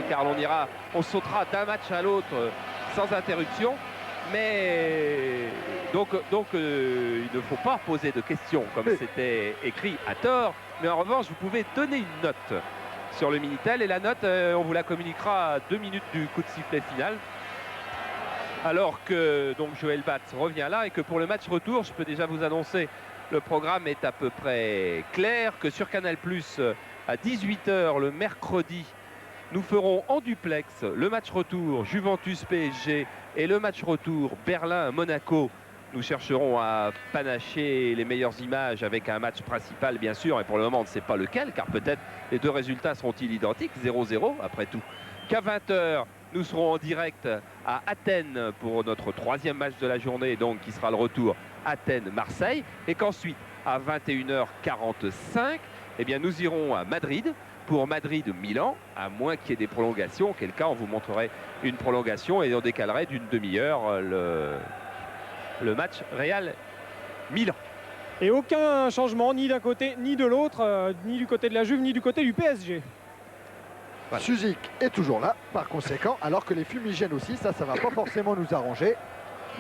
car on sautera d'un match à l'autre sans interruption. Mais donc il ne faut pas poser de questions comme c'était écrit à tort. Mais en revanche, vous pouvez donner une note sur le Minitel et la note, on vous la communiquera à 2 minutes du coup de sifflet final. Alors que donc Joël Batz revient là et que pour le match retour, je peux déjà vous annoncer, le programme est à peu près clair, que sur Canal+ à 18 h le mercredi, nous ferons en duplex le match retour Juventus-PSG et le match retour Berlin-Monaco. Nous chercherons à panacher les meilleures images avec un match principal, bien sûr, et pour le moment, on ne sait pas lequel, car peut-être les deux résultats seront-ils identiques, 0-0 après tout. Qu'à 20 h, nous serons en direct à Athènes pour notre 3e match de la journée, donc qui sera le retour Athènes-Marseille, et qu'ensuite, à 21 h 45, eh bien, nous irons à Madrid pour Madrid-Milan, à moins qu'il y ait des prolongations, auquel cas on vous montrerait une prolongation et on décalerait d'une demi-heure le match Real-Milan. Et aucun changement, ni d'un côté ni de l'autre, ni du côté de la Juve, ni du côté du PSG. Voilà. Sušić est toujours là, par conséquent, alors que les fumigènes aussi, ça va pas forcément nous arranger.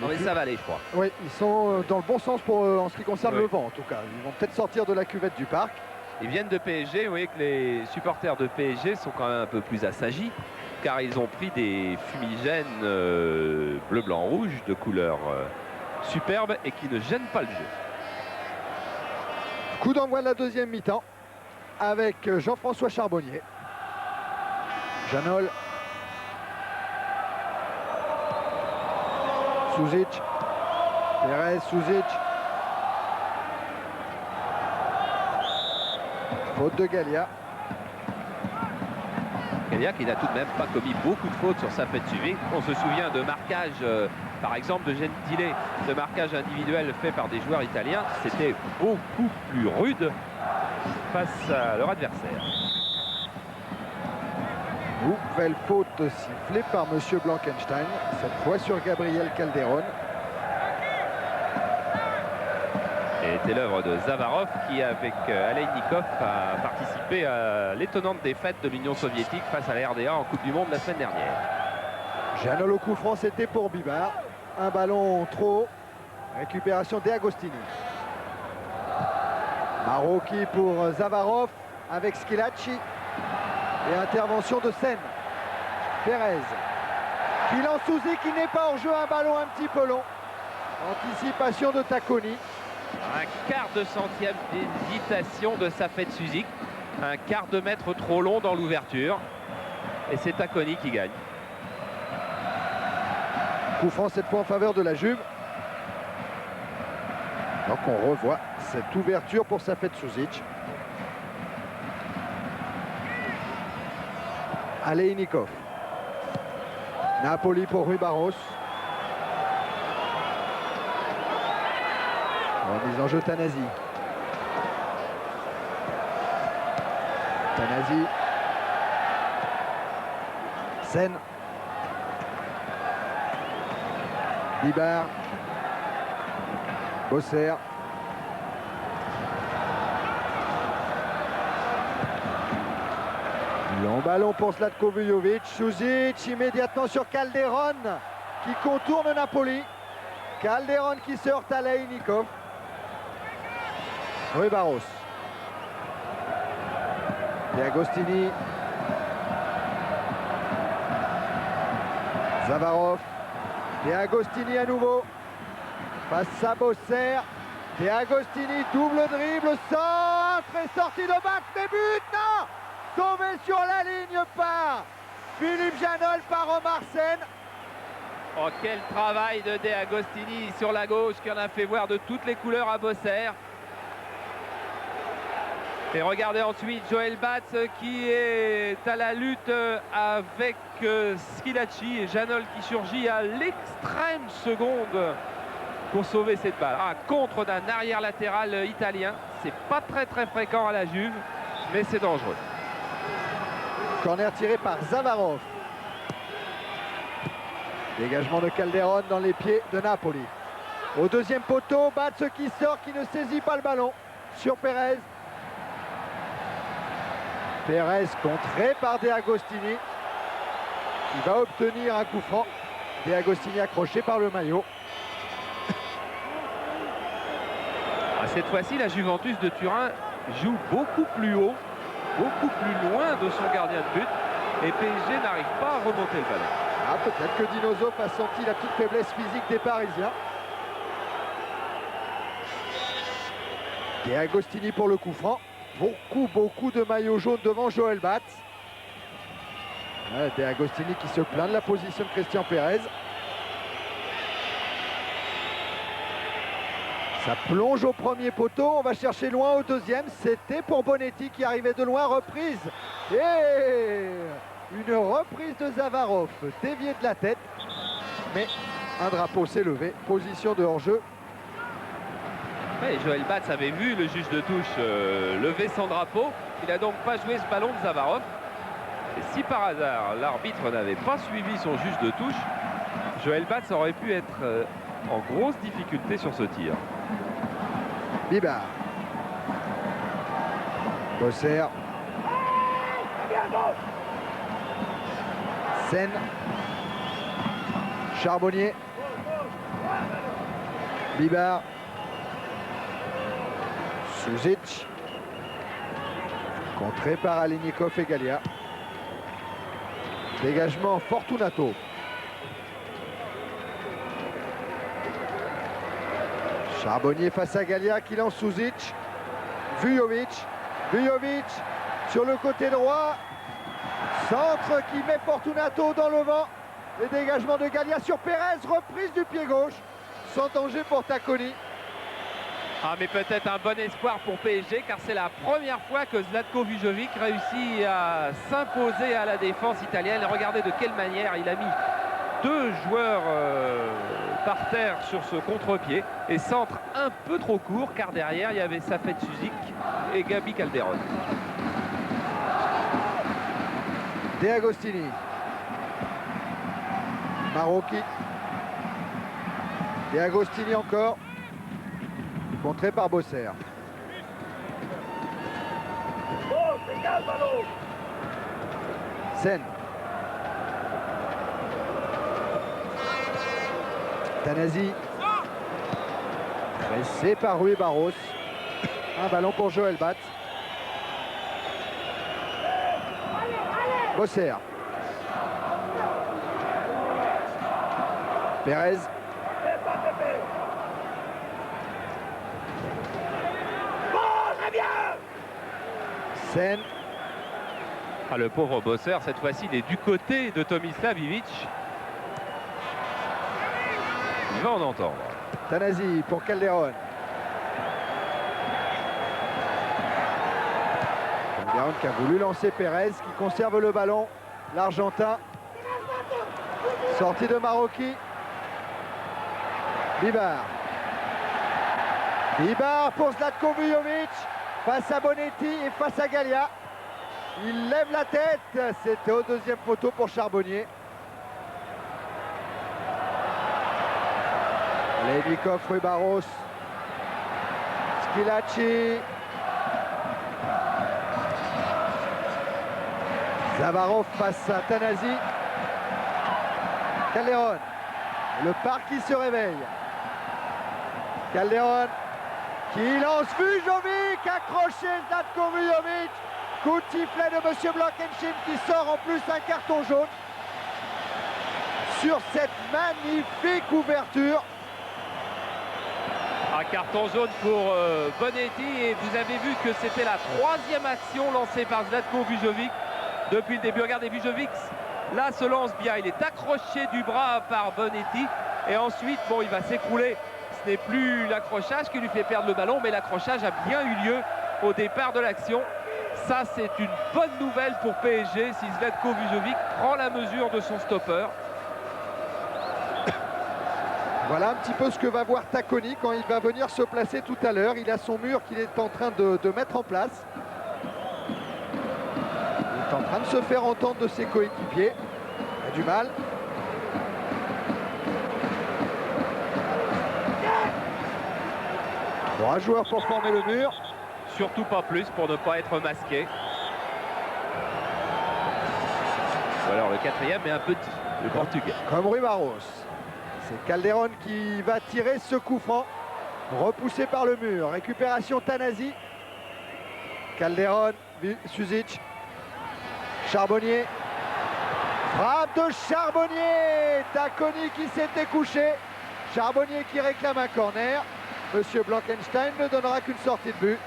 Non mais ça va aller, je crois. Oui, ils sont dans le bon sens en ce qui concerne le vent, en tout cas. Ils vont peut-être sortir de la cuvette du parc. Ils viennent de PSG, vous voyez que les supporters de PSG sont quand même un peu plus assagis, car ils ont pris des fumigènes bleu, blanc, rouge, de couleur superbe et qui ne gênent pas le jeu. Coup d'envoi de la deuxième mi-temps avec Jean-François Charbonnier. Janol. Sušić. Pérez, Sušić. Faute de Gallia. Gallia qui n'a tout de même pas commis beaucoup de fautes sur sa fête suivie. On se souvient de marquages, par exemple de Gentile, de marquages individuels faits par des joueurs italiens. C'était beaucoup plus rude face à leur adversaire. Nouvelle faute sifflée par M. Blankenstein, cette fois sur Gabriel Calderon. C'était l'œuvre de Zavarov qui, avec Aleinikov, a participé à l'étonnante défaite de l'Union soviétique face à la RDA en Coupe du Monde la semaine dernière. Janol au coup franc, c'était pour Bibar. Un ballon trop haut. Récupération d'Agostini. Maroki pour Zavarov avec Schillaci. Et intervention de Sen. Pérez. Qui lance Souzi, qui n'est pas hors jeu, un ballon un petit peu long. Anticipation de Tacconi. Un quart de centième d'hésitation de Safet Sušić. Un quart de mètre trop long dans l'ouverture. Et c'est Tacconi qui gagne. Coup franc cette fois en faveur de la Juve. Donc on revoit cette ouverture pour Safet Sušić. Aleinikov. Napoli pour Rui Barros. Remise en jeu Tanasi. Tanasi. Sen. Bibar. Bosser. Long ballon pour Zlatko Vujovic. Sušić immédiatement sur Calderon qui contourne Napoli. Calderon qui se heurte à Aleinikov. Rui Barros. De Agostini. Zavarov. De Agostini à nouveau. Face à Bosser. De Agostini, double dribble, centre et sortie de bac, début, non! Sauvé sur la ligne par Philippe Janol par Omar Sen. Oh, quel travail de De Agostini sur la gauche qui en a fait voir de toutes les couleurs à Bosser. Et regardez ensuite Joël Batz qui est à la lutte avec Schillaci et Janol qui surgit à l'extrême seconde pour sauver cette balle. Un contre d'un arrière latéral italien. C'est pas très fréquent à la Juve, mais c'est dangereux. Corner tiré par Zavarov. Dégagement de Calderon dans les pieds de Napoli. Au deuxième poteau, Batz qui sort, qui ne saisit pas le ballon sur Pérez. Pérez contré par De Agostini. Il va obtenir un coup franc. De Agostini accroché par le maillot. Cette fois-ci, la Juventus de Turin joue beaucoup plus haut, beaucoup plus loin de son gardien de but. Et PSG n'arrive pas à remonter le ballon. Ah, peut-être que Dino Zoff a senti la petite faiblesse physique des Parisiens. De Agostini pour le coup franc. Beaucoup de maillots jaunes devant Joël Batz. De Agostini qui se plaint de la position de Christian Pérez. Ça plonge au premier poteau, on va chercher loin au deuxième. C'était pour Bonetti qui arrivait de loin, reprise. Et une reprise de Zavarov, déviée de la tête. Mais un drapeau s'est levé, position de hors-jeu. Ouais, Joël Batz avait vu le juge de touche lever son drapeau. Il n'a donc pas joué ce ballon de Zavarov. Et si par hasard l'arbitre n'avait pas suivi son juge de touche, Joël Batz aurait pu être en grosse difficulté sur ce tir. Bibar. Bosser. Sen. Charbonnier. Bibar. Suzic. Contré par Alignikov et Gallia. Dégagement Fortunato. Charbonnier face à Gallia qui lance Suzic. Vujovic. Vujovic sur le côté droit. Centre qui met Fortunato dans le vent. Les dégagements de Gallia sur Pérez. Reprise du pied gauche. Sans danger pour Tacconi. Ah, mais peut-être un bon espoir pour PSG, car c'est la première fois que Zlatko Vujovic réussit à s'imposer à la défense italienne. Et regardez de quelle manière il a mis deux joueurs par terre sur ce contre-pied. Et centre un peu trop court, car derrière il y avait Safet Suzic et Gabi Calderon. De Agostini. Marocchi. De Agostini encore. Contré par Bosser. Sen. Tanasi. Pressé par Rui Barros. Un ballon pour Joël Batz. Bosser. Pérez. Sen. Ah, le pauvre Bosser, cette fois-ci, il est du côté de Tomislav Ivic. Il va en entendre. Tanasi pour Calderon. Calderon qui a voulu lancer Pérez, qui conserve le ballon. L'Argentin. Sortie de Marocchi. Bibar. Bibar pour Zlatko Vujovic. Face à Bonetti et face à Gallia. Il lève la tête. C'était au deuxième poteau pour Charbonnier. Alignikov, Rui Barros. Schillaci. Zavarov face à Tanasi. Calderon. Le parc qui se réveille. Calderon qui lance Vujovic, accroché Zlatko Vujovic. Coup de sifflet de M. Blankenship qui sort en plus un carton jaune sur cette magnifique ouverture. Un carton jaune pour Bonetti, et vous avez vu que c'était la troisième action lancée par Zlatko Vujovic depuis le début. Regardez, Vujovic là se lance bien, il est accroché du bras par Bonetti et ensuite bon, il va s'écrouler. Ce n'est plus l'accrochage qui lui fait perdre le ballon, mais l'accrochage a bien eu lieu au départ de l'action. Ça, c'est une bonne nouvelle pour PSG si Zlatko Vujovic prend la mesure de son stopper. Voilà un petit peu ce que va voir Tacconi quand il va venir se placer tout à l'heure. Il a son mur qu'il est en train de mettre en place. Il est en train de se faire entendre de ses coéquipiers. Il a du mal. Trois joueurs pour former le mur. Surtout pas plus pour ne pas être masqué. alors le quatrième est un petit, le portugais. Comme Rui Barros. C'est Calderon qui va tirer ce coup franc. Repoussé par le mur. Récupération Tanasi. Calderon, Suzic. Charbonnier. Frappe de Charbonnier. Taconi qui s'était couché. Charbonnier qui réclame un corner. Monsieur Blankenstein ne donnera qu'une sortie de but.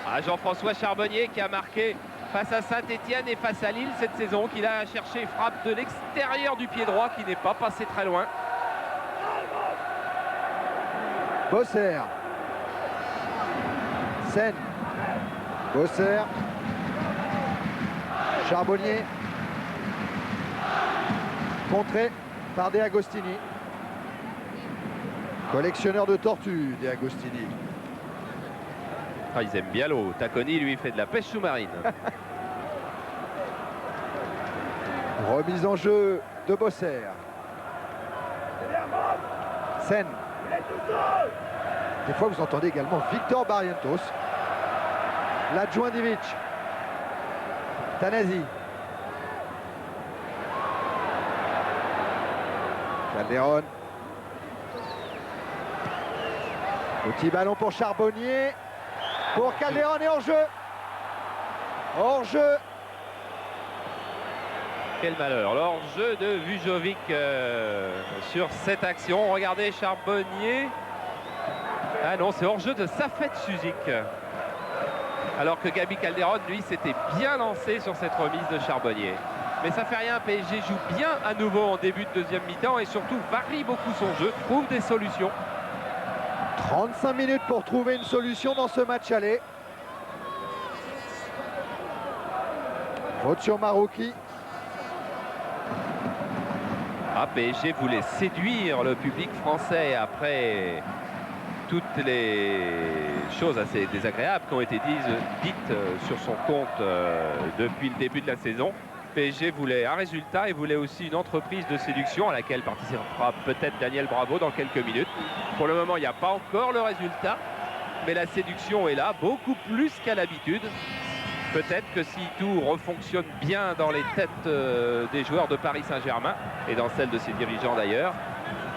Ah, Jean-François Charbonnier qui a marqué face à Saint-Etienne et face à Lille cette saison, qu'il a cherché frappe de l'extérieur du pied droit qui n'est pas passé très loin. Bosser. Sen. Bosser. Charbonnier. Contré par De Agostini. Collectionneur de tortues, De Agostini. Ah, ils aiment bien l'eau. Taconi, lui, fait de la pêche sous-marine. Remise en jeu de Bosser. Sen. Des fois, vous entendez également Victor Barrientos. L'adjoint d'Ivic. Tanasi. Calderon. Petit ballon pour Charbonnier. Pour Calderon et hors-jeu. Hors-jeu. Quel malheur. L'hors-jeu de Vujovic sur cette action. Regardez Charbonnier. Ah non, c'est hors-jeu de Safet Suzic. Alors que Gabi Calderon, lui, s'était bien lancé sur cette remise de Charbonnier. Mais ça fait rien, PSG joue bien à nouveau en début de deuxième mi-temps et surtout varie beaucoup son jeu, trouve des solutions. 35 minutes pour trouver une solution dans ce match aller. Faute sur Marouki. Ah, PSG voulait séduire le public français après toutes les choses assez désagréables qui ont été dites sur son compte depuis le début de la saison. PSG voulait un résultat et voulait aussi une entreprise de séduction à laquelle participera peut-être Daniel Bravo dans quelques minutes. Pour le moment, il n'y a pas encore le résultat, mais la séduction est là, beaucoup plus qu'à l'habitude. Peut-être que si tout refonctionne bien dans les têtes des joueurs de Paris Saint-Germain et dans celles de ses dirigeants d'ailleurs,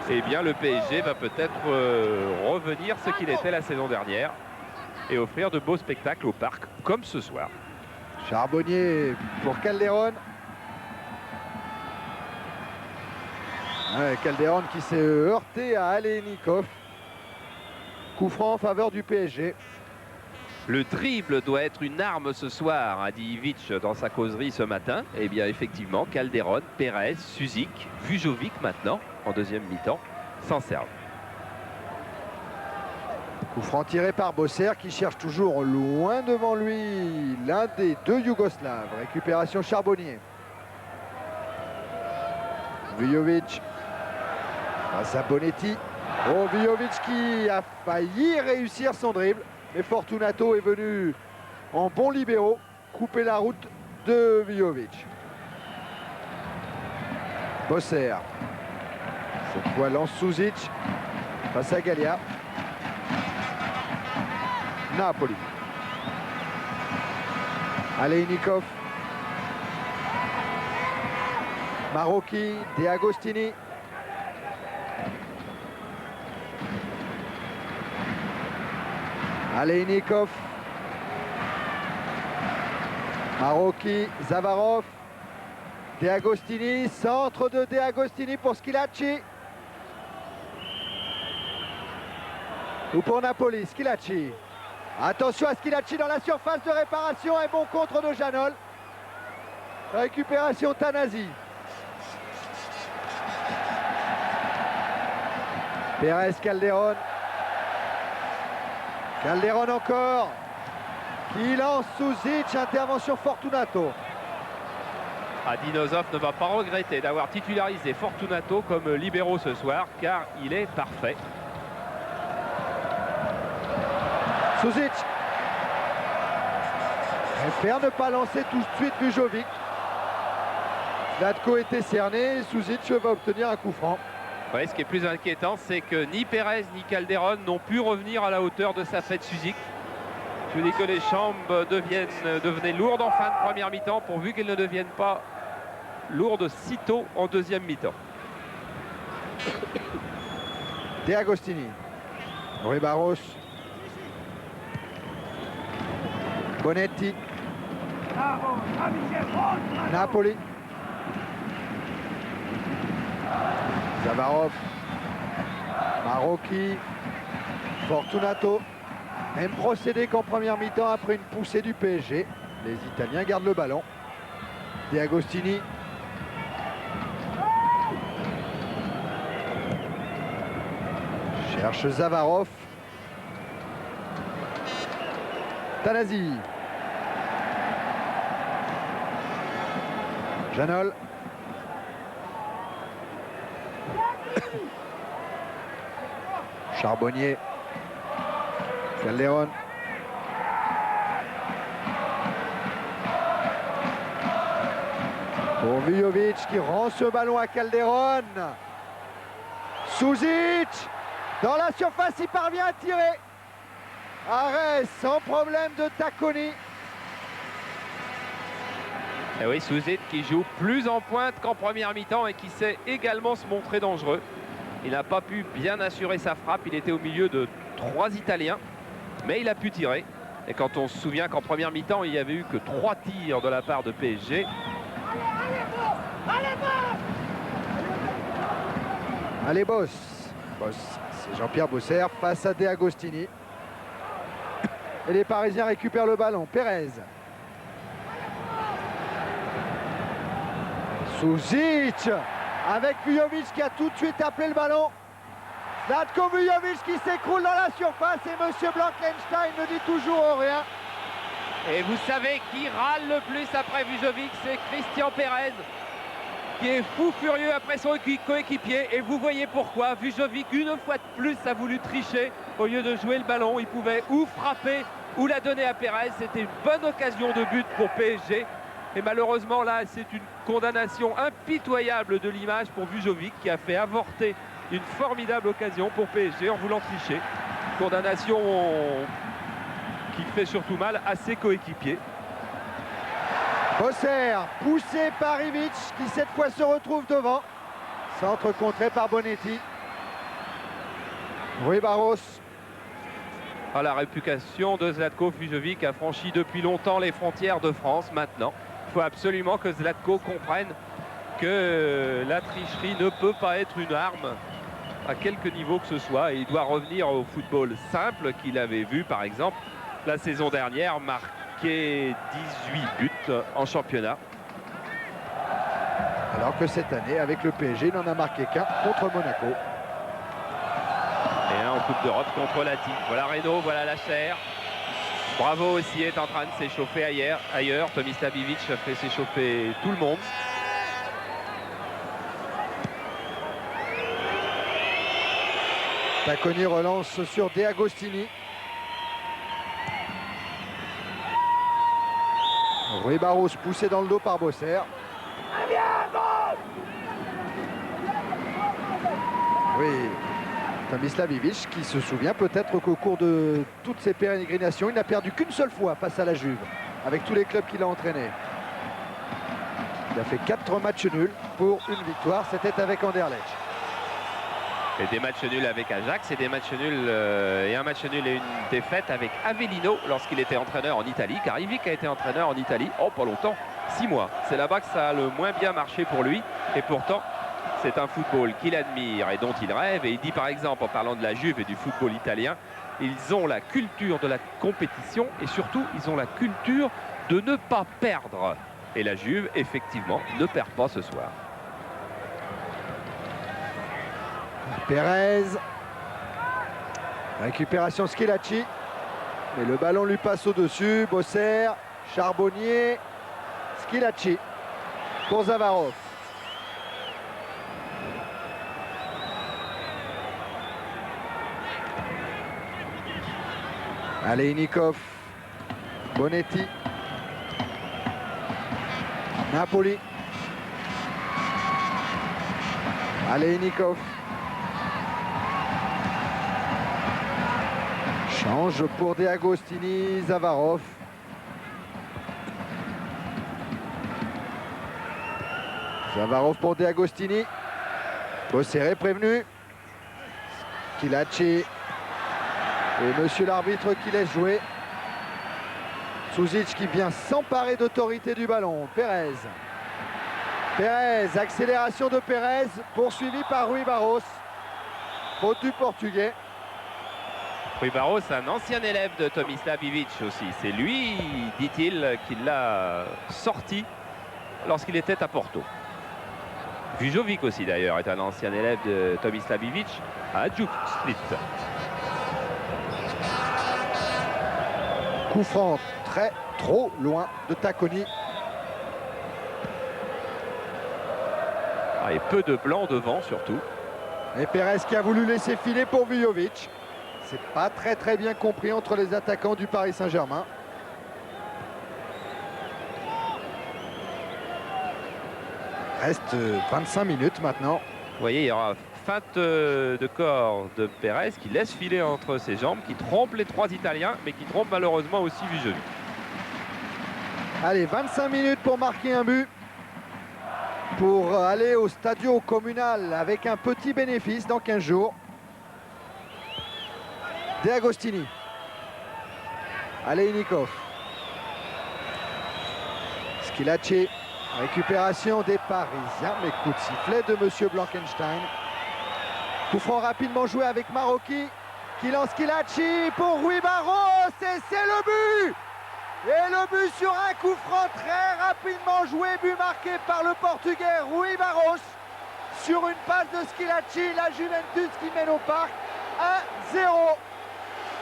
eh bien le PSG va peut-être revenir ce qu'il était la saison dernière et offrir de beaux spectacles au parc comme ce soir. Charbonnier pour Calderon. Ouais, Calderon qui s'est heurté à Alénikov. Coup franc en faveur du PSG. Le dribble doit être une arme ce soir, a dit Ivic dans sa causerie ce matin. Eh bien effectivement, Calderon, Pérez, Suzic, Vujovic maintenant, en deuxième mi-temps, s'en servent. Coup franc tiré par Bosser qui cherche toujours loin devant lui l'un des deux Yougoslaves. Récupération Charbonnier. Vujovic face à Bonetti. Oh, Vujovic qui a failli réussir son dribble. Mais Fortunato est venu en bon libéro couper la route de Vujovic. Bosser. Cette fois lance Suzic face à Gallia. Napoli. Alénikov. Marouki, De Agostini. Alénikov. Marouki, Zavarov. De Agostini, centre de Agostini pour Schilacci. Ou pour Napoli, Schilacci. Attention à Schilacci dans la surface de réparation. Un bon contre de Janol. Récupération Tanasi. Pérez, Calderon. Calderon encore. Qui lance Suzic. Intervention Fortunato. Adinozov ne va pas regretter d'avoir titularisé Fortunato comme libéraux ce soir, car il est parfait. Suzic. Espère ne pas lancer tout de suite Vujovic. Zlatko était cerné, Suzic va obtenir un coup franc. Ouais, ce qui est plus inquiétant, c'est que ni Pérez ni Calderon n'ont pu revenir à la hauteur de Safet Suzic. Je dis que les jambes devenaient lourdes en fin de première mi-temps, pourvu qu'elles ne deviennent pas lourde sitôt en deuxième mi-temps. De Agostini. Rui Barros. Bonetti. Napoli. Zavarov. Marocchi. Fortunato. Même procédé qu'en première mi-temps après une poussée du PSG. Les Italiens gardent le ballon. De Agostini. Cherche Zavarov. Tanasi. Janol. Charbonnier. Calderon. Pour Vujovic qui rend ce ballon à Calderon. Suzic. Dans la surface, il parvient à tirer. Arrêt sans problème de Tacconi. Et oui, Suzic qui joue plus en pointe qu'en première mi-temps et qui sait également se montrer dangereux. Il n'a pas pu bien assurer sa frappe. Il était au milieu de 3 Italiens, mais il a pu tirer. Et quand on se souvient qu'en première mi-temps, il n'y avait eu que 3 tirs de la part de PSG. Allez, Boss. C'est Jean-Pierre Bosser face à De Agostini. Et les Parisiens récupèrent le ballon. Pérez. Suzic avec Vujovic qui a tout de suite appelé le ballon. Zlatko Vujovic qui s'écroule dans la surface et Monsieur Blankenstein ne dit toujours rien. Et vous savez qui râle le plus après Vujovic, c'est Christian Pérez, qui est fou furieux après son coéquipier. Et vous voyez pourquoi. Vujovic, une fois de plus, a voulu tricher. Au lieu de jouer le ballon, il pouvait ou frapper ou la donner à Pérez. C'était une bonne occasion de but pour PSG. Et malheureusement, là, c'est une condamnation impitoyable de l'image pour Vujovic, qui a fait avorter une formidable occasion pour PSG en voulant tricher. Condamnation qui fait surtout mal à ses coéquipiers. Bosser, poussé par Ivic, qui cette fois se retrouve devant. Centre contré par Bonetti. Rui Barros. Ah, la réputation de Zlatko Vujovic a franchi depuis longtemps les frontières de France. Maintenant, il faut absolument que Zlatko comprenne que la tricherie ne peut pas être une arme à quelque niveau que ce soit. Et il doit revenir au football simple qu'il avait vu, par exemple, la saison dernière, marquer 18 buts en championnat. Alors que cette année, avec le PSG, il n'en a marqué qu'un contre Monaco. Et un en Coupe d'Europe contre Lati. Voilà Reynaud, voilà Lacher. Bravo aussi est en train de s'échauffer ailleurs. Tomislav Ivic fait s'échauffer tout le monde. Tacconi relance sur De Agostini. Rui Barros poussé dans le dos par Bosser. Oui, Tomislav Ivic qui se souvient peut-être qu'au cours de toutes ses pérégrinations, il n'a perdu qu'une seule fois face à la Juve, avec tous les clubs qu'il a entraînés. Il a fait 4 matchs nuls pour une victoire, c'était avec Anderlecht. Et des matchs nuls avec Ajax et des matchs nuls et un match nul et une défaite avec Avellino lorsqu'il était entraîneur en Italie, car Ivic a été entraîneur en Italie, pas longtemps, 6 mois. C'est là-bas que ça a le moins bien marché pour lui, et pourtant c'est un football qu'il admire et dont il rêve. Et il dit par exemple, en parlant de la Juve et du football italien, ils ont la culture de la compétition et surtout ils ont la culture de ne pas perdre. Et la Juve effectivement ne perd pas ce soir. Pérez. Récupération Schillaci. Mais le ballon lui passe au-dessus. Bosser, Charbonnier, Schillaci pour Zavarov. Aleinikov, Bonetti, Napoli, Aleinikov. Change pour De Agostini, Zavarov. Zavarov pour De Agostini. Bosser est prévenu. Schillaci. Et monsieur l'arbitre qui laisse jouer. Suzic qui vient s'emparer d'autorité du ballon. Pérez. Pérez, accélération de Pérez, poursuivi par Rui Barros. Faute du Portugais. Rui Barros, un ancien élève de Tomislav Ivic aussi. C'est lui, dit-il, qui l'a sorti lorsqu'il était à Porto. Vujovic aussi d'ailleurs est un ancien élève de Tomislav Ivic à Hajduk Split. Coup franc trop loin de Tacconi. Et peu de blanc devant surtout. Et Pérez qui a voulu laisser filer pour Vujovic. C'est pas très bien compris entre les attaquants du Paris Saint-Germain. Reste 25 minutes maintenant. Vous voyez, il y aura feinte de corps de Pérez qui laisse filer entre ses jambes, qui trompe les trois Italiens, mais qui trompe malheureusement aussi Vujovic. Allez, 25 minutes pour marquer un but. Pour aller au Stadio Communal avec un petit bénéfice dans 15 jours. De Agostini. Aleinikov. Schillaci. Récupération des Parisiens, mais coup de sifflet de monsieur Blankenstein. Coup franc rapidement joué avec Marocchi, qui lance Schillaci pour Rui Barros, et c'est le but! Et le but sur un coup franc très rapidement joué, but marqué par le Portugais Rui Barros. Sur une passe de Schillaci, la Juventus qui mène au parc 1-0.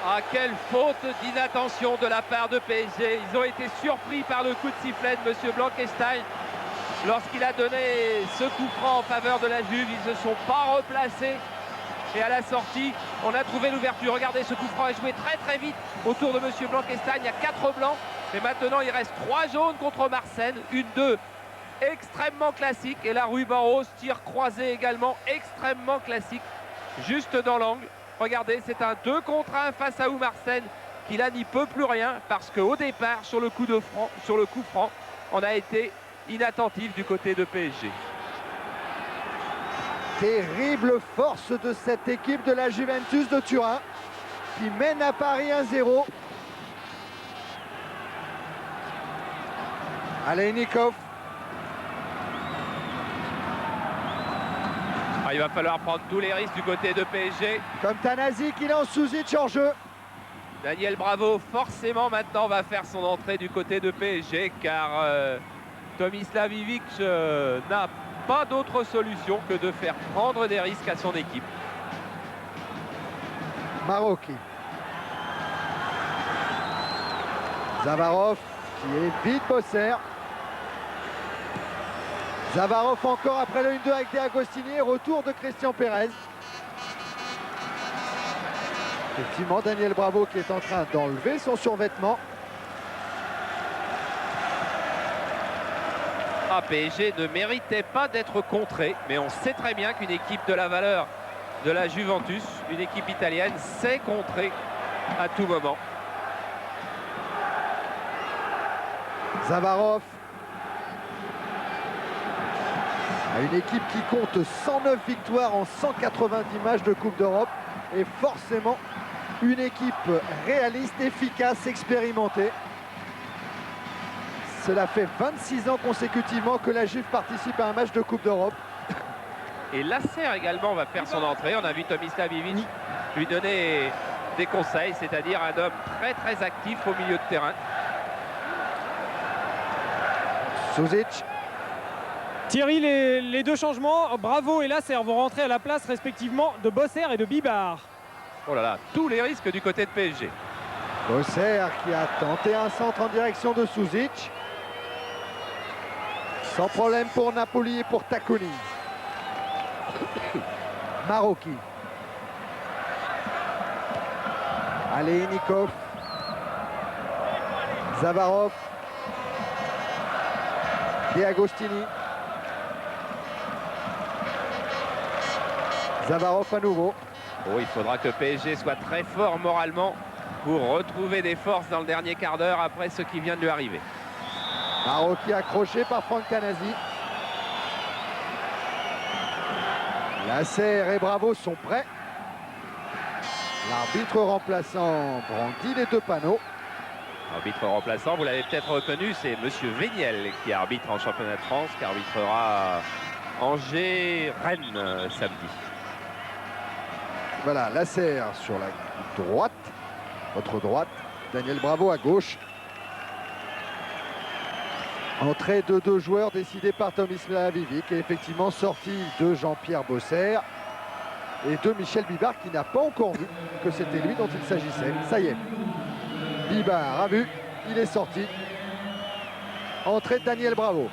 Ah, quelle faute d'inattention de la part de PSG. Ils ont été surpris par le coup de sifflet de monsieur Blankenstein. Lorsqu'il a donné ce coup franc en faveur de la Juve, ils ne se sont pas replacés. Et à la sortie, on a trouvé l'ouverture. Regardez, ce coup franc est joué très vite autour de monsieur Blankenstein. Il y a 4 blancs. Et maintenant, il reste 3 jaunes contre Marseille. 1-2 extrêmement classique. Et là, Rui Barros, tir croisé également extrêmement classique. Juste dans l'angle. Regardez, c'est un 2 contre 1 face à Oumarsen qui là n'y peut plus rien parce qu'au départ, sur le coup franc, on a été inattentif du côté de PSG. Terrible force de cette équipe de la Juventus de Turin qui mène à Paris 1-0. Aleinikov. Il va falloir prendre tous les risques du côté de PSG. Comme Tanasi qui lance Suzic en jeu. Daniel Bravo forcément maintenant va faire son entrée du côté de PSG car Tomislav Ivic n'a pas d'autre solution que de faire prendre des risques à son équipe. Marocchi. Zavarov qui évite Bosser. Zavarov encore après le 1-2 avec De Agostini. Retour de Christian Pérez. Effectivement, Daniel Bravo qui est en train d'enlever son survêtement. PSG ne méritait pas d'être contré, mais on sait très bien qu'une équipe de la valeur de la Juventus, une équipe italienne, sait contrer à tout moment. Zavarov. Une équipe qui compte 109 victoires en 190 matchs de Coupe d'Europe et forcément une équipe réaliste, efficace, expérimentée. Cela fait 26 ans consécutivement que la Juve participe à un match de Coupe d'Europe. Et Lasser également va faire son entrée. On a vu Tomislav Ivic lui donner des conseils, c'est-à-dire un homme très actif au milieu de terrain. Suzic. Thierry, les deux changements, Bravo et Lasser vont rentrer à la place respectivement de Bosser et de Bibar. Oh là là, tous les risques du côté de PSG. Bosser qui a tenté un centre en direction de Suzic. Sans problème pour Napoli et pour Tacconi. Marocchi. Aleinikov. Zavarov. De Agostini. Zavarov à nouveau. Oh, il faudra que PSG soit très fort moralement pour retrouver des forces dans le dernier quart d'heure après ce qui vient de lui arriver. Marocchi accroché par Franck Tanasi. Lasserre et Bravo sont prêts. L'arbitre remplaçant brandit les 2 panneaux. Arbitre remplaçant, vous l'avez peut-être reconnu, c'est Monsieur Véniel qui arbitre en championnat de France, qui arbitrera Angers-Rennes samedi. Voilà, Lasserre sur la droite, votre droite, Daniel Bravo à gauche. Entrée de 2 joueurs décidée par Tomislav Ivic et effectivement sortie de Jean-Pierre Bosser et de Michel Bibard qui n'a pas encore vu que c'était lui dont il s'agissait. Ça y est, Bibard a vu, il est sorti. Entrée de Daniel Bravo.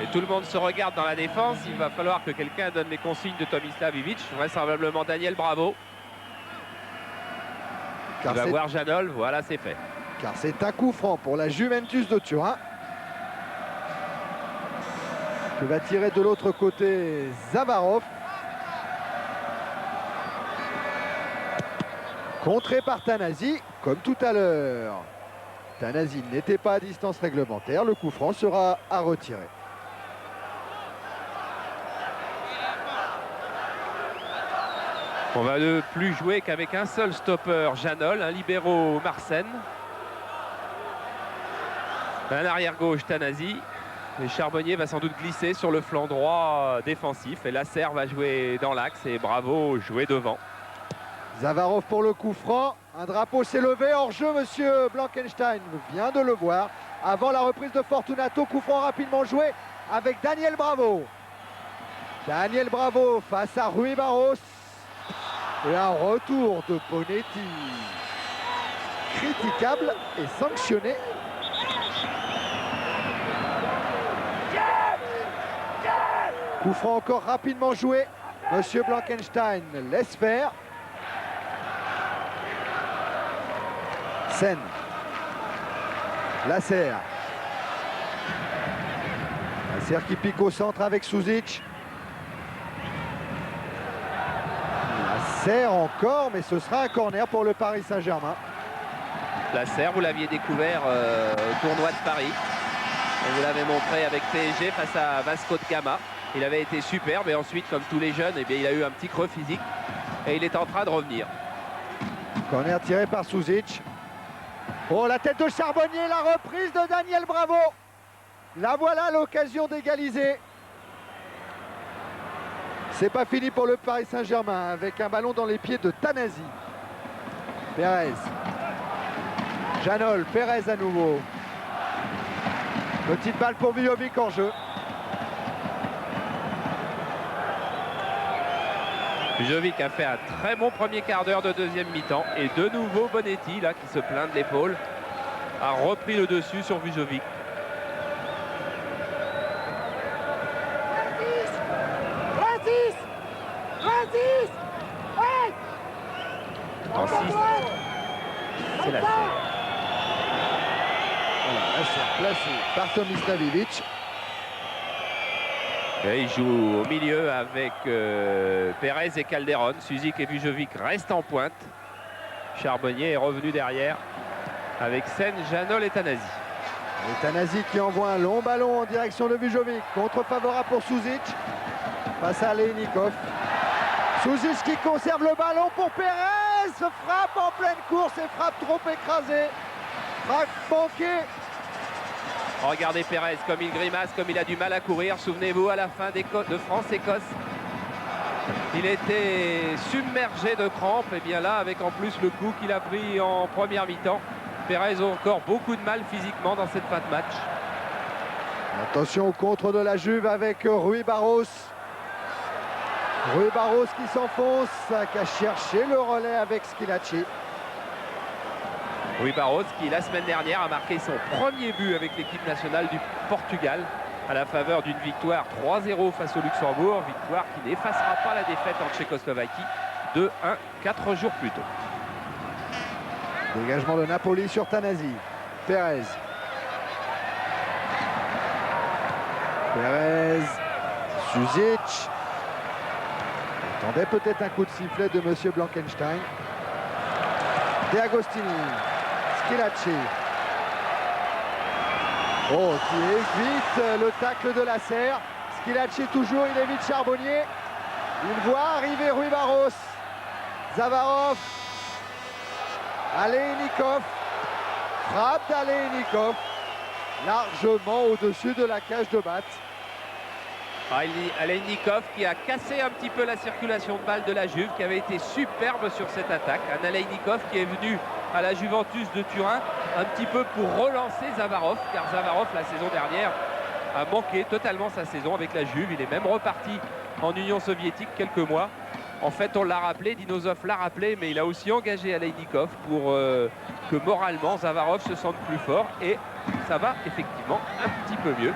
Et tout le monde se regarde dans la défense. Il va falloir que quelqu'un donne les consignes de Tomislav Ivic. Vraisemblablement Daniel Bravo. Il va voir Janol. Voilà, c'est fait. Car c'est un coup franc pour la Juventus de Turin. Que va tirer de l'autre côté Zavarov. Contré par Tanasi, comme tout à l'heure. Tanasi n'était pas à distance réglementaire. Le coup franc sera à retirer. On va ne plus jouer qu'avec un seul stopper, Janol, un libéro Marsen. Un arrière-gauche, Tanasi. Et Charbonnier va sans doute glisser sur le flanc droit défensif. Et Lasserre va jouer dans l'axe et Bravo jouer devant. Zavarov pour le coup franc. Un drapeau s'est levé hors jeu, monsieur Blankenstein vient de le voir. Avant la reprise de Fortunato, coup franc rapidement joué avec Daniel Bravo. Daniel Bravo face à Rui Barros. Et un retour de Bonetti critiquable et sanctionné. Coup franc encore rapidement joué. Monsieur Blankenstein laisse faire. Sen. Lasserre. Lasserre qui pique au centre avec Suzic. Lasserre encore, mais ce sera un corner pour le Paris Saint-Germain. Lasserre, vous l'aviez découvert au tournoi de Paris. Et vous l'avez montré avec PSG face à Vasco de Gama. Il avait été superbe et ensuite, comme tous les jeunes, eh bien, il a eu un petit creux physique. Et il est en train de revenir. Corner tiré par Suzic. Oh, la tête de Charbonnier, la reprise de Daniel Bravo. La voilà l'occasion d'égaliser. C'est pas fini pour le Paris Saint-Germain avec un ballon dans les pieds de Tanasi. Pérez. Janol, Pérez à nouveau. Petite balle pour Vujovic en jeu. Vujovic a fait un très bon premier quart d'heure de deuxième mi-temps. Et de nouveau Bonetti, là, qui se plaint de l'épaule, a repris le dessus sur Vujovic. En 6, c'est la serre. Voilà, la serre placée par Tomislav Ivic. Et il joue au milieu avec Pérez et Calderon. Suzic et Vujovic restent en pointe. Charbonnier est revenu derrière avec Sen, Janol et Tanasi. Et Tanasi qui envoie un long ballon en direction de Vujovic. Contre favorable pour Suzic. Face à Leinikov. Suzic qui conserve le ballon pour Pérez. Frappe en pleine course et frappe trop écrasée. Frappe manquée. Regardez Pérez comme il grimace, comme il a du mal à courir. Souvenez-vous à la fin de France-Écosse. Il était submergé de crampes. Et bien là, avec en plus le coup qu'il a pris en première mi-temps, Pérez a encore beaucoup de mal physiquement dans cette fin de match. Attention au contre de la Juve avec Rui Barros. Rui Barros qui s'enfonce, qui a cherché le relais avec Schillaci. Rui Barros qui la semaine dernière a marqué son premier but avec l'équipe nationale du Portugal à la faveur d'une victoire 3-0 face au Luxembourg. Victoire qui n'effacera pas la défaite en Tchécoslovaquie 2-1 4 jours plus tôt. Dégagement de Napoli sur Tanasi. Pérez. Pérez. Suzic. Attendait peut-être un coup de sifflet de monsieur Blankenstein. De Agostini. Schillaci. Oh, qui évite le tacle de Lasserre. Schillaci toujours, il évite Charbonnier. Il voit arriver Rui Barros. Zavarov. Aleinikov. Frappe d'Aleinikov. Largement au-dessus de la cage de batte. Aleinikov qui a cassé un petit peu la circulation de balle de la Juve, qui avait été superbe sur cette attaque. Un Aleinikov qui est venu à la Juventus de Turin un petit peu pour relancer Zavarov, car Zavarov la saison dernière a manqué totalement sa saison avec la Juve. Il est même reparti en Union soviétique quelques mois. En fait, on l'a rappelé, Dinosov l'a rappelé, mais il a aussi engagé Aleinikov pour que moralement Zavarov se sente plus fort, et ça va effectivement un petit peu mieux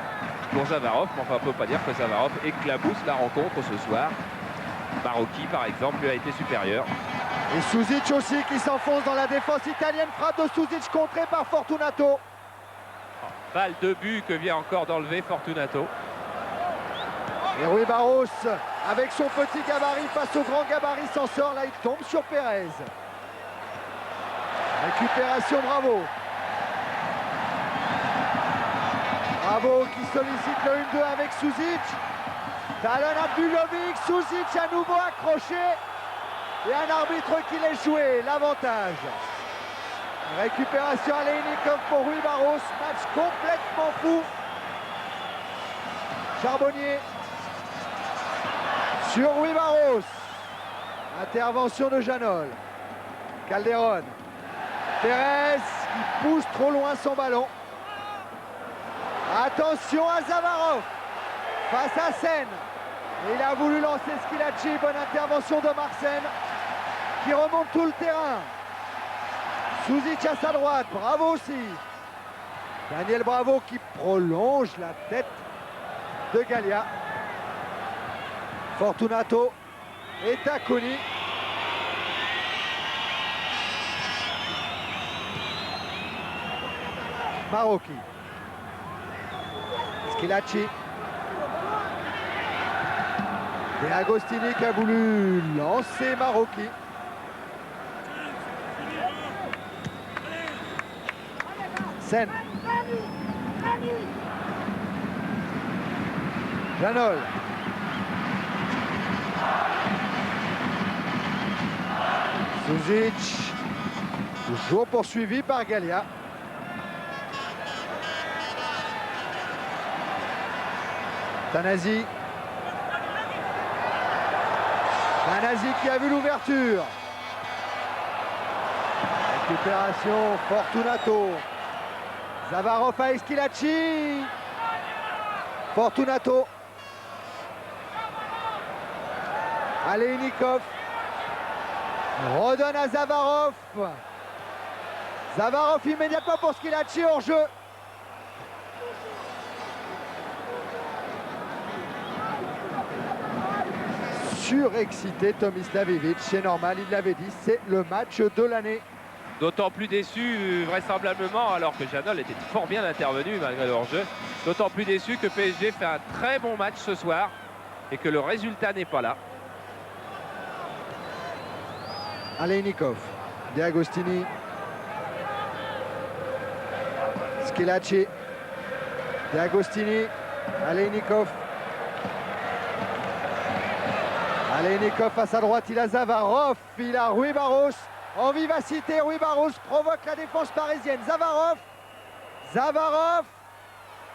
pour Zavarov, mais enfin on ne peut pas dire que Zavarov éclabousse la rencontre ce soir. Maroki par exemple lui a été supérieur. Et Susic aussi qui s'enfonce dans la défense italienne. Frappe de Susic contrée par Fortunato. Balle de but que vient encore d'enlever Fortunato. Et Rui Barros, avec son petit gabarit face au grand gabarit, s'en sort. Là, il tombe sur Pérez. Récupération, Bravo. Bravo qui sollicite le 1-2 avec Susic. Talon Abdulovic, Susic à nouveau accroché. Et un arbitre qui laisse jouer l'avantage. Récupération Aleinikov pour Rui Barros. Match complètement fou. Charbonnier sur Rui Barros. Intervention de Janol. Calderon. Pérez qui pousse trop loin son ballon. Attention à Zavarov face à Sen. Il a voulu lancer Schillaci. Bonne intervention de Marsen qui remonte tout le terrain. Susic à sa droite. Bravo aussi. Daniel Bravo qui prolonge la tête de Gallia. Fortunato et Tacconi. Maroki. Schillaci. Et Agostini qui a voulu lancer Maroki. Sen. Janol. Susic. Toujours poursuivi par Gallia. Tanasi. Tanasi qui a vu l'ouverture. Récupération, Fortunato. Zavarov à Schillaci. Fortunato. Aleinikov. Redonne à Zavarov. Zavarov immédiatement pour Schillaci hors jeu. Surexcité Tomislav Ivic, c'est normal, il l'avait dit, c'est le match de l'année. D'autant plus déçu vraisemblablement, alors que Janol était fort bien intervenu malgré le hors-jeu. D'autant plus déçu que PSG fait un très bon match ce soir et que le résultat n'est pas là. Aleinikov, De Agostini, Schillaci, De Agostini, Aleinikov. Aleinikov à sa droite, il a Zavarov, il a Rui Barros. En vivacité, Rui Barros provoque la défense parisienne. Zavarov, Zavarov,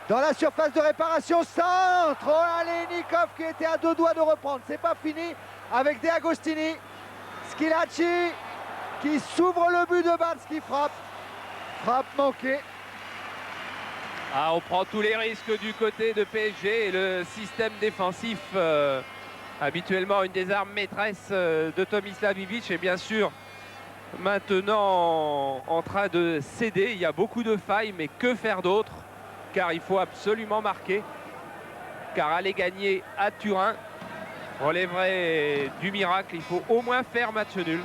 dans la surface de réparation, centre. Aleinikov qui était à deux doigts de reprendre. C'est pas fini avec De Agostini. Schillaci qui s'ouvre le but de Bats qui frappe. Frappe manquée. Ah, on prend tous les risques du côté de PSG et le système défensif, habituellement une des armes maîtresses de Tomislav Ivic, est bien sûr maintenant en train de céder. Il y a beaucoup de failles, mais que faire d'autre? Car il faut absolument marquer. Car aller gagner à Turin relèverait du miracle. Il faut au moins faire match nul.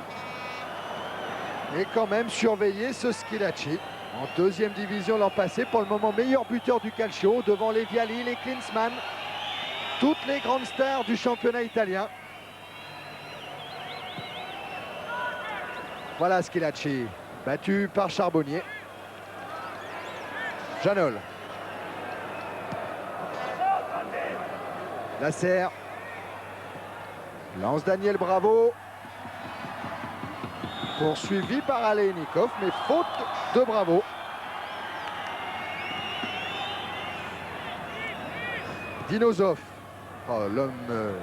Et quand même surveiller ce Schillaci. En deuxième division l'an passé, pour le moment meilleur buteur du calcio, devant les Vialli, les Klinsmann, toutes les grandes stars du championnat italien. Voilà Schillaci, battu par Charbonnier. Janol. Lasserre. Lance Daniel Bravo. Poursuivi par Aleinikov, mais faute de Bravo. Dinosov, l'homme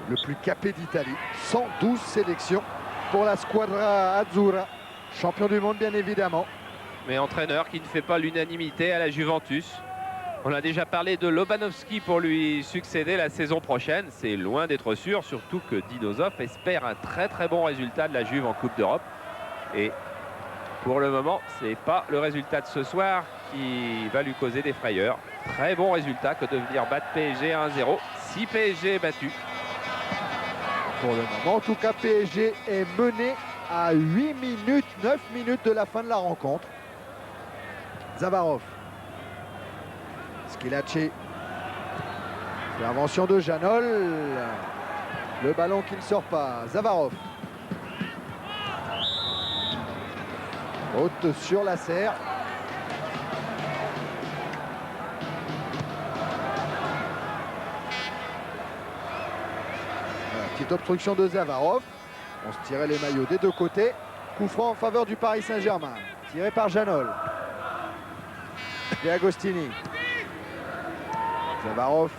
le plus capé d'Italie. 112 sélections pour la Squadra Azzurra. Champion du monde, bien évidemment. Mais entraîneur qui ne fait pas l'unanimité à la Juventus. On a déjà parlé de Lobanovski pour lui succéder la saison prochaine. C'est loin d'être sûr, surtout que Dinosov espère un très bon résultat de la Juve en Coupe d'Europe. Et pour le moment, c'est pas le résultat de ce soir qui va lui causer des frayeurs. Très bon résultat que de venir battre PSG 1-0. Si PSG est battu. Pour le moment, en tout cas, PSG est mené à 8 minutes, 9 minutes de la fin de la rencontre. Zavarov. Schillaci. L'invention de Janol. Le ballon qui ne sort pas. Zavarov. Haute sur la serre. Petite obstruction de Zavarov. On se tirait les maillots des deux côtés. Coup franc en faveur du Paris Saint-Germain. Tiré par Janol. De Agostini. Zavarov.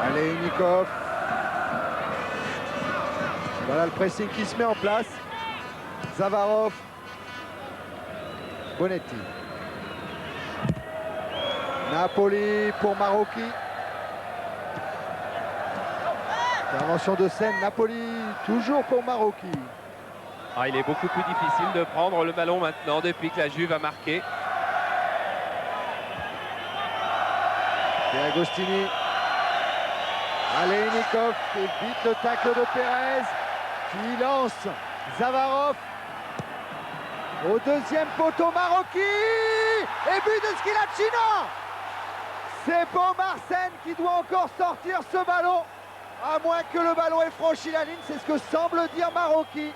Aleinikov. Voilà le pressing qui se met en place. Zavarov. Bonetti. Napoli pour Marocchi. Intervention de Sen. Napoli toujours pour Marocchi. Il est beaucoup plus difficile de prendre le ballon maintenant depuis que la Juve a marqué. De Agostini. Aleinikov évite le tacle de Pérez qui lance Zavarov au deuxième poteau. Marocchi et but de Schillaci. C'est Beaumarcène qui doit encore sortir ce ballon, à moins que le ballon ait franchi la ligne, c'est ce que semble dire Marocchi.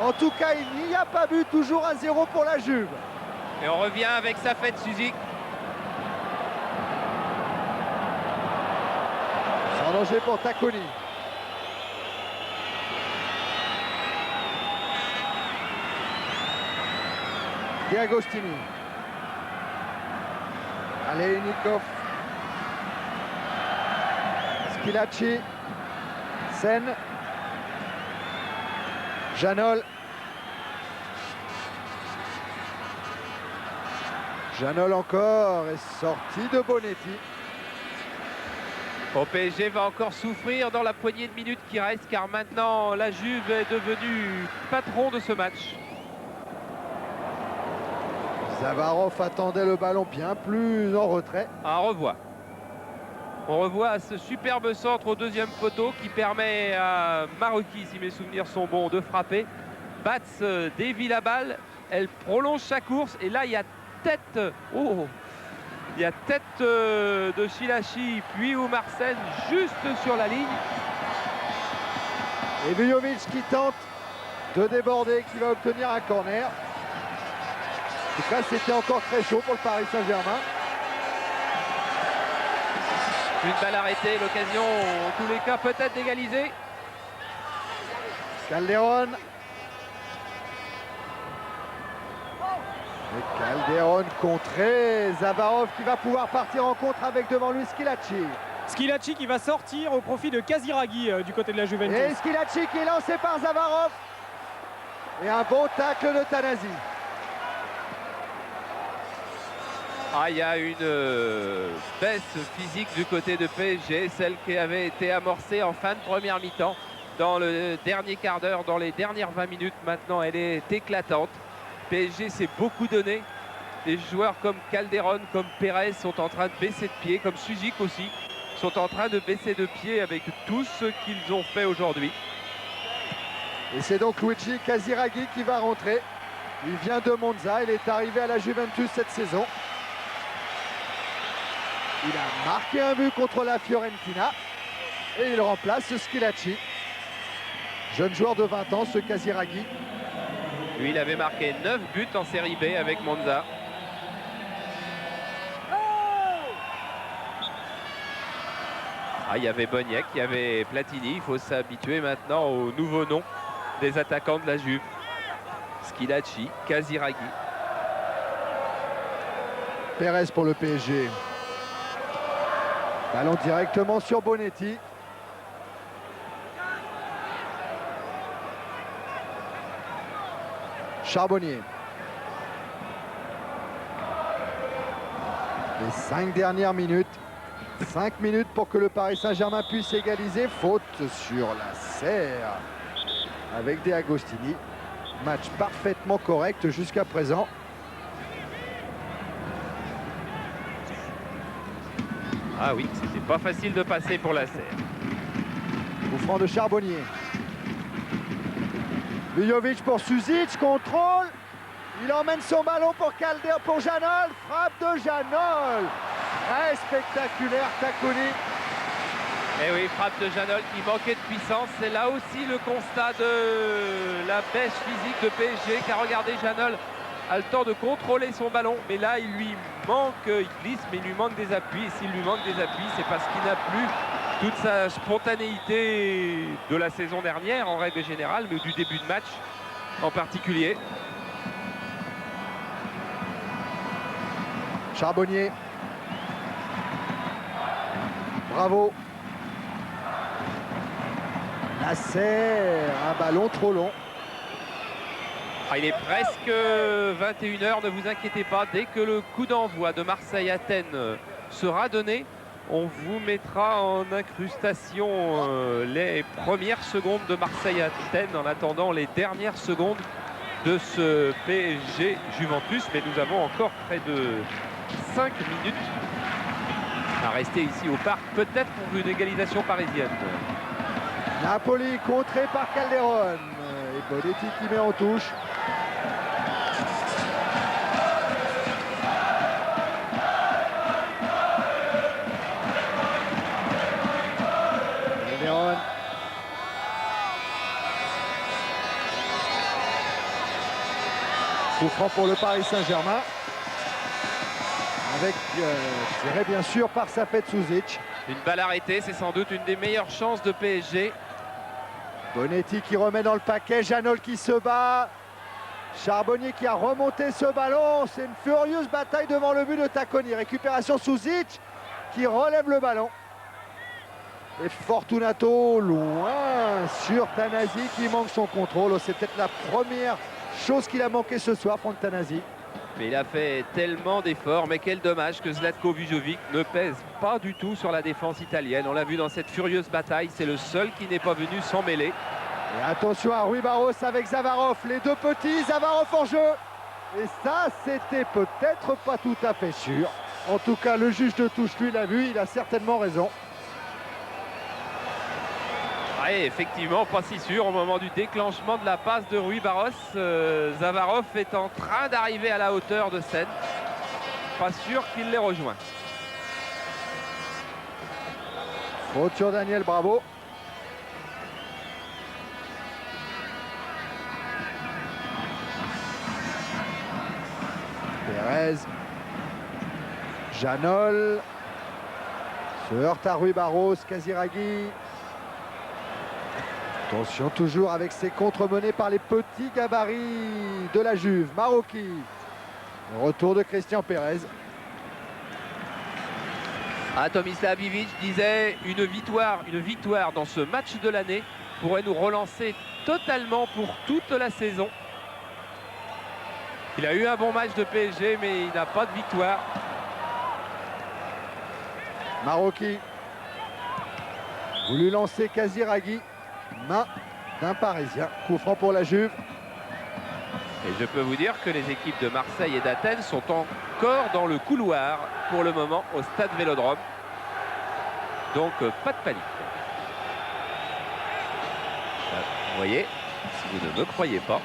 En tout cas, il n'y a pas but, toujours à 0 pour la Juve. Et on revient avec sa fête, Suzy. Sans danger pour Tacconi. De Agostini. Aleinikov. Schillaci. Sen. Janol. Janol encore est sorti de Bonetti. Au PSG va encore souffrir dans la poignée de minutes qui reste, car maintenant la Juve est devenue patron de ce match. Zavarov attendait le ballon bien plus en retrait. On revoit ce superbe centre au deuxième poteau qui permet à Marocchi, si mes souvenirs sont bons, de frapper. Bats dévie la balle, elle prolonge sa course et là il y a tête, il y a tête de Schillaci puis Beaumarcène juste sur la ligne. Et Vujovic qui tente de déborder, qui va obtenir un corner. En tout cas, c'était encore très chaud pour le Paris Saint-Germain. Une balle arrêtée, l'occasion en tous les cas peut-être d'égaliser. Calderon. Et Calderon contré. Zavarov qui va pouvoir partir en contre avec devant lui Schillaci. Schillaci qui va sortir au profit de Casiraghi du côté de la Juventus. Et Schillaci qui est lancé par Zavarov. Et un bon tacle de Tanasi. Il y a une baisse physique du côté de PSG, celle qui avait été amorcée en fin de première mi-temps. Dans le dernier quart d'heure, dans les dernières 20 minutes, maintenant elle est éclatante. PSG s'est beaucoup donné. Des joueurs comme Calderon, comme Pérez sont en train de baisser de pied, comme Sujic aussi, sont en train de baisser de pied avec tout ce qu'ils ont fait aujourd'hui. Et c'est donc Luigi Casiraghi qui va rentrer. Il vient de Monza, il est arrivé à la Juventus cette saison. Il a marqué un but contre la Fiorentina et il remplace Schillaci. Jeune joueur de 20 ans, ce Casiraghi. Lui, il avait marqué 9 buts en Série B avec Monza. Ah, il y avait Boniek, il y avait Platini. Il faut s'habituer maintenant aux nouveaux noms des attaquants de la Juve. Schillaci, Casiraghi. Pérez pour le PSG. Ballon directement sur Bonetti. Charbonnier. Les 5 dernières minutes. 5 minutes pour que le Paris Saint-Germain puisse égaliser. Faute sur la serre avec De Agostini. Match parfaitement correct jusqu'à présent. Ah oui, c'était pas facile de passer pour la serre. Coup franc de Charbonnier. Vujovic pour Suzic, contrôle. Il emmène son ballon pour Calder, pour Janol. Frappe de Janol. Très spectaculaire, Taconi. Et oui, frappe de Janol qui manquait de puissance. C'est là aussi le constat de la baisse physique de PSG. Car regardez, Janol a le temps de contrôler son ballon. Mais là, il lui manque, il glisse, mais il lui manque des appuis. Et s'il lui manque des appuis, c'est parce qu'il n'a plus toute sa spontanéité de la saison dernière, en règle générale, mais du début de match en particulier. Charbonnier. Bravo. Nasser, un ballon trop long. Ah, il est presque 21h, ne vous inquiétez pas. Dès que le coup d'envoi de Marseille-Athènes sera donné, on vous mettra en incrustation les premières secondes de Marseille-Athènes en attendant les dernières secondes de ce PSG Juventus. Mais nous avons encore près de 5 minutes à rester ici au parc, peut-être pour une égalisation parisienne. Napoli contré par Calderon. Et Bonetti qui met en touche. Calderon. Coup franc pour le Paris Saint-Germain. Avec tiré bien sûr par Safet Suzic. Une balle arrêtée, c'est sans doute une des meilleures chances de PSG. Bonetti qui remet dans le paquet, Janol qui se bat. Charbonnier qui a remonté ce ballon. C'est une furieuse bataille devant le but de Taconi. Récupération Suzic qui relève le ballon. Et Fortunato loin sur Tanasi qui manque son contrôle. C'est peut-être la première chose qu'il a manqué ce soir, Franck Tanasi. Mais il a fait tellement d'efforts, mais quel dommage que Zlatko Vujovic ne pèse pas du tout sur la défense italienne. On l'a vu dans cette furieuse bataille, c'est le seul qui n'est pas venu s'en mêler. Et attention à Rui Barros avec Zavarov, les deux petits, Zavarov en jeu. Et ça, c'était peut-être pas tout à fait sûr. En tout cas, le juge de touche, lui, l'a vu, il a certainement raison. Oui, effectivement, pas si sûr. Au moment du déclenchement de la passe de Rui Barros, Zavarov est en train d'arriver à la hauteur de Sen. Pas sûr qu'il l'ait rejoint. Faute sur Daniel Bravo. Pérez. Janol. Se heurte à Rui Barros, Casiraghi. Attention toujours avec ses contres menés par les petits gabarits de la Juve. Maroki. Retour de Christian Pérez. Ah, Tomislav Ivic disait une victoire dans ce match de l'année pourrait nous relancer totalement pour toute la saison. Il a eu un bon match de PSG, mais il n'a pas de victoire. Maroki. Voulu lancer Casiraghi. Main d'un Parisien. Coup franc pour la Juve. Et je peux vous dire que les équipes de Marseille et d'Athènes sont encore dans le couloir pour le moment au stade Vélodrome. Donc pas de panique. Vous voyez, si vous ne me croyez pas.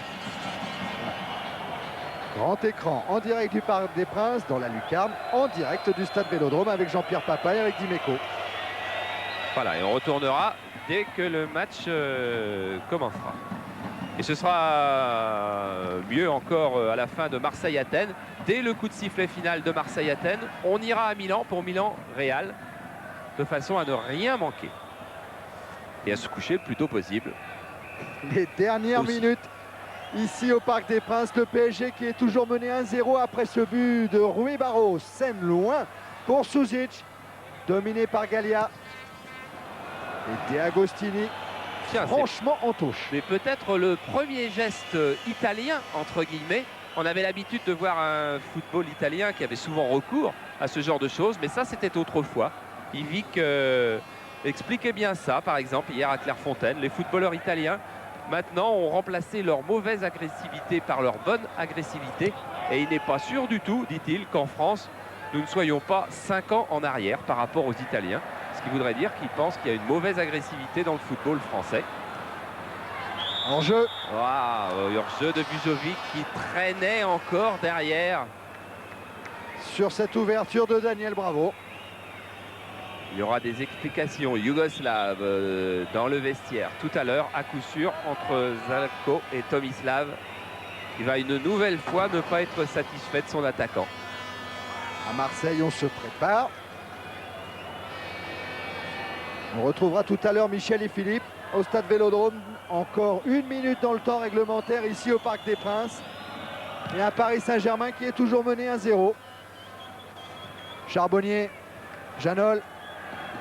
Grand écran en direct du Parc des Princes dans la lucarne, en direct du stade Vélodrome avec Jean-Pierre Papin et avec Dimeco. Voilà, et on retournera dès que le match commencera. Et ce sera mieux encore à la fin de Marseille-Athènes. Dès le coup de sifflet final de Marseille-Athènes, on ira à Milan pour Milan-Real. de façon à ne rien manquer et à se coucher le plus tôt possible. Les dernières Aussi. minutes ici au Parc des Princes, le PSG qui est toujours mené 1-0 après ce but de Rui Barros. Scène loin pour Susic, dominé par Gallia. Et De Agostini, Tiens, franchement en touche. c'est peut-être le premier geste italien, entre guillemets. On avait l'habitude de voir un football italien qui avait souvent recours à ce genre de choses, mais ça, c'était autrefois. Yvick expliquait bien ça, par exemple, hier à Clairefontaine. Les footballeurs italiens, maintenant, ont remplacé leur mauvaise agressivité par leur bonne agressivité. Et il n'est pas sûr du tout, dit-il, qu'en France, nous ne soyons pas 5 ans en arrière par rapport aux Italiens. Ce qui voudrait dire qu'il pense qu'il y a une mauvaise agressivité dans le football français. En jeu. Waouh, hors-jeu de Bujovic qui traînait encore derrière. Sur cette ouverture de Daniel Bravo. Il y aura des explications yougoslaves dans le vestiaire tout à l'heure, à coup sûr, entre Zalko et Tomislav. Il va une nouvelle fois ne pas être satisfait de son attaquant. À Marseille, on se prépare. On retrouvera tout à l'heure Michel et Philippe au Stade Vélodrome. Encore 1 minute dans le temps réglementaire ici au Parc des Princes. Et un Paris Saint-Germain qui est toujours mené 1-0. Charbonnier, Janol,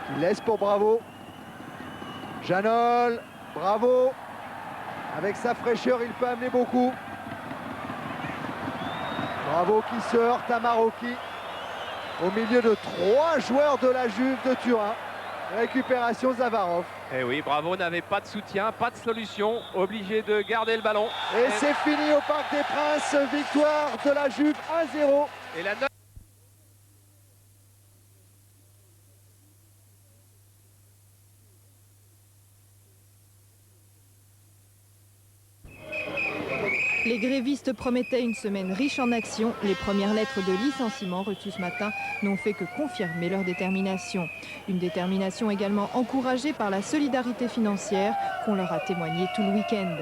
qui laisse pour Bravo. Janol, Bravo. Avec sa fraîcheur, il peut amener beaucoup. Bravo qui se heurte à Maroki. Au milieu de 3 joueurs de la Juve de Turin. Récupération Zavarov. Et oui, Bravo n'avait pas de soutien, pas de solution, obligé de garder le ballon. Et c'est fini au Parc des Princes. Victoire de la Juve 1-0. Et la note. Les grévistes promettaient une semaine riche en actions. Les premières lettres de licenciement reçues ce matin n'ont fait que confirmer leur détermination. Une détermination également encouragée par la solidarité financière qu'on leur a témoignée tout le week-end.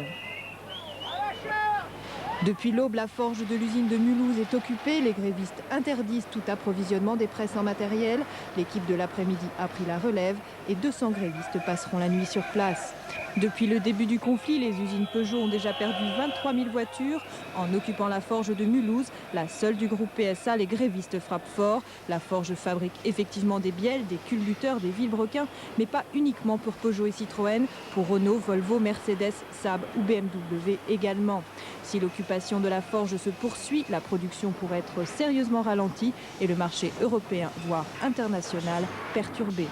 Depuis l'aube, la forge de l'usine de Mulhouse est occupée. Les grévistes interdisent tout approvisionnement des presses en matériel. L'équipe de l'après-midi a pris la relève et 200 grévistes passeront la nuit sur place. Depuis le début du conflit, les usines Peugeot ont déjà perdu 23 000 voitures. En occupant la forge de Mulhouse, la seule du groupe PSA, les grévistes frappent fort. La forge fabrique effectivement des bielles, des culbuteurs, des vilebrequins, mais pas uniquement pour Peugeot et Citroën, pour Renault, Volvo, Mercedes, Saab ou BMW également. Si l'occupation de la forge se poursuit, la production pourrait être sérieusement ralentie et le marché européen, voire international, perturbé.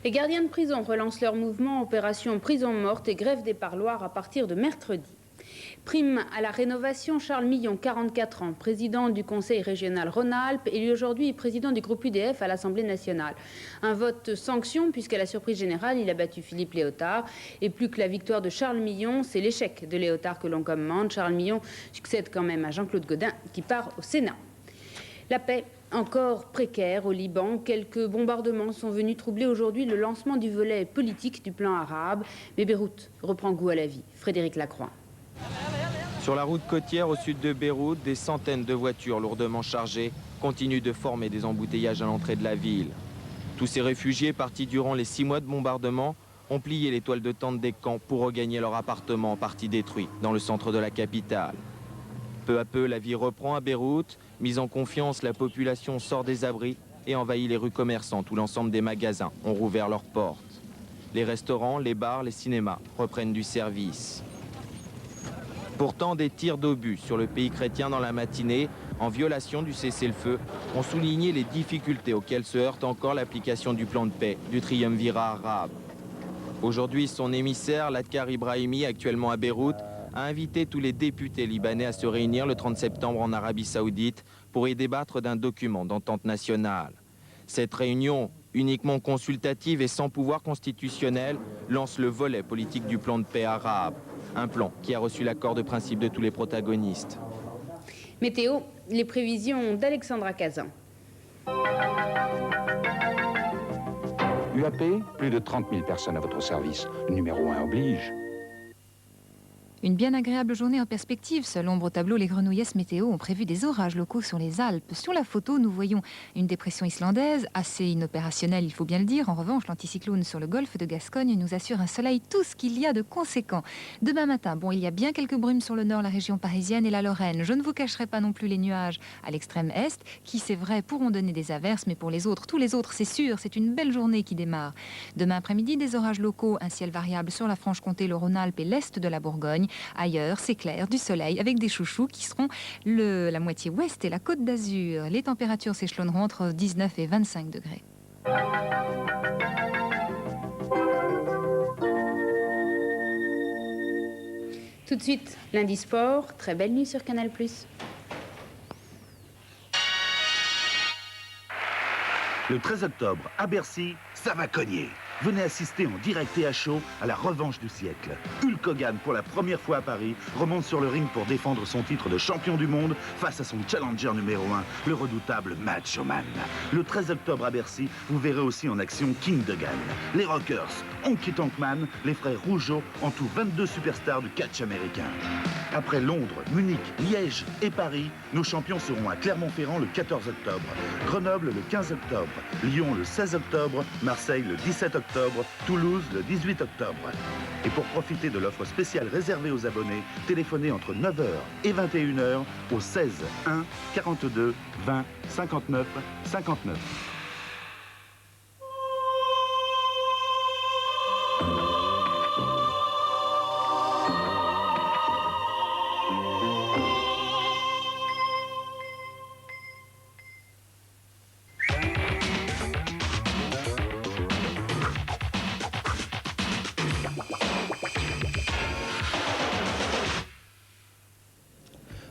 Les gardiens de prison relancent leur mouvement Opération Prison Morte et grève des parloirs à partir de mercredi. Prime à la rénovation, Charles Millon, 44 ans, président du Conseil régional Rhône-Alpes, élu aujourd'hui président du groupe UDF à l'Assemblée nationale. Un vote sanction puisqu'à la surprise générale, il a battu Philippe Léotard. Et plus que la victoire de Charles Millon, c'est l'échec de Léotard que l'on commande. Charles Millon succède quand même à Jean-Claude Gaudin qui part au Sénat. La paix encore précaire au Liban. Quelques bombardements sont venus troubler aujourd'hui le lancement du volet politique du plan arabe. Mais Beyrouth reprend goût à la vie. Frédéric Lacroix. Sur la route côtière au sud de Beyrouth, des centaines de voitures lourdement chargées continuent de former des embouteillages à l'entrée de la ville. Tous ces réfugiés partis durant les 6 mois de bombardement ont plié les toiles de tente des camps pour regagner leur appartement en partie détruit dans le centre de la capitale. Peu à peu, la vie reprend à Beyrouth. Mise en confiance, la population sort des abris et envahit les rues commerçantes où l'ensemble des magasins ont rouvert leurs portes. Les restaurants, les bars, les cinémas reprennent du service. Pourtant, des tirs d'obus sur le pays chrétien dans la matinée, en violation du cessez-le-feu, ont souligné les difficultés auxquelles se heurte encore l'application du plan de paix du triumvirat arabe. Aujourd'hui, son émissaire, Latkar Ibrahimi, actuellement à Beyrouth, a invité tous les députés libanais à se réunir le 30 septembre en Arabie Saoudite pour y débattre d'un document d'entente nationale. Cette réunion, uniquement consultative et sans pouvoir constitutionnel, lance le volet politique du plan de paix arabe. Un plan qui a reçu l'accord de principe de tous les protagonistes. Météo, les prévisions d'Alexandra Cazin. UAP, plus de 30 000 personnes à votre service. Le numéro 1 oblige. Une bien agréable journée en perspective. Seule ombre au tableau, les grenouillesses météo ont prévu des orages locaux sur les Alpes. Sur la photo, nous voyons une dépression islandaise, assez inopérationnelle, il faut bien le dire. En revanche, l'anticyclone sur le golfe de Gascogne nous assure un soleil tout ce qu'il y a de conséquent. Demain matin, il y a bien quelques brumes sur le nord, la région parisienne et la Lorraine. Je ne vous cacherai pas non plus les nuages à l'extrême est, qui, c'est vrai, pourront donner des averses, mais pour les autres, tous les autres, c'est sûr, c'est une belle journée qui démarre. Demain après-midi, des orages locaux, un ciel variable sur la Franche-Comté, le Rhône-Alpes et l'est de la Bourgogne. Ailleurs, c'est clair, du soleil avec des chouchous qui seront la moitié ouest et la Côte d'Azur. Les températures s'échelonneront entre 19 et 25 degrés. Tout de suite, lundi sport. Très belle nuit sur Canal+. Le 13 octobre, à Bercy, ça va cogner. Venez assister en direct et à chaud à la revanche du siècle. Hulk Hogan, pour la première fois à Paris, remonte sur le ring pour défendre son titre de champion du monde face à son challenger numéro 1, le redoutable Macho Man. Le 13 octobre à Bercy, vous verrez aussi en action King Dogan, les Rockers, Honky Tonk Man, les frères Rougeau, en tout 22 superstars du catch américain. Après Londres, Munich, Liège et Paris, nos champions seront à Clermont-Ferrand le 14 octobre, Grenoble le 15 octobre, Lyon le 16 octobre, Marseille le 17 octobre, Toulouse le 18 octobre. Et pour profiter de l'offre spéciale réservée aux abonnés, téléphonez entre 9h et 21h au 16 1 42 20 59 59.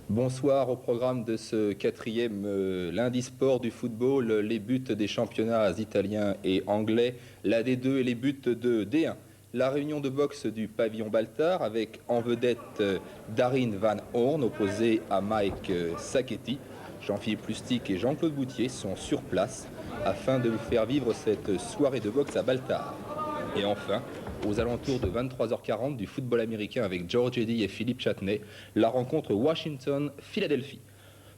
Bonsoir. Au programme de ce quatrième lundi sport du football, les buts des championnats italiens et anglais, la D2 et les buts de D1. La réunion de boxe du pavillon Baltard avec en vedette Darin Van Horn opposé à Mike Sacchetti. Jean-Philippe Lustig et Jean-Claude Boutier sont sur place afin de vous faire vivre cette soirée de boxe à Baltard. Et enfin, aux alentours de 23h40 du football américain avec George Eddy et Philippe Chatney, la rencontre Washington-Philadelphie.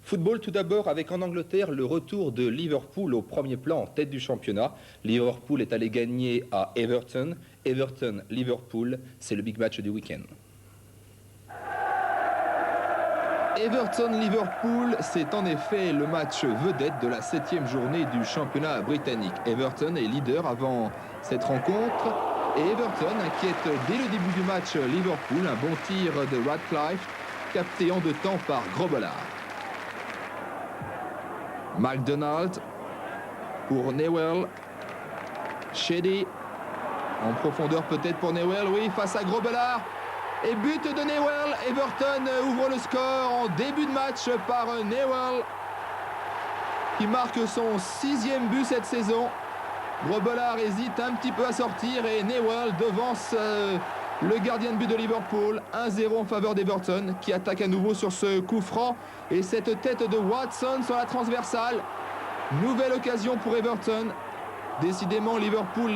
Football tout d'abord avec en Angleterre le retour de Liverpool au premier plan en tête du championnat. Liverpool est allé gagner à Everton. Everton-Liverpool, c'est le big match du week-end. Everton-Liverpool, c'est en effet le match vedette de la 7e journée du championnat britannique. Everton est leader avant cette rencontre. Et Everton inquiète dès le début du match Liverpool. Un bon tir de Radcliffe, capté en 2 temps par Grobbelaar. McDonald pour Newell. Shady en profondeur peut-être pour Newell. Oui, face à Grobbelaar. Et but de Newell. Everton ouvre le score en début de match par Newell, qui marque son 6e but cette saison. Grobbelaar hésite un petit peu à sortir et Newell devance le gardien de but de Liverpool. 1-0 en faveur d'Everton qui attaque à nouveau sur ce coup franc. Et cette tête de Watson sur la transversale. Nouvelle occasion pour Everton. Décidément, Liverpool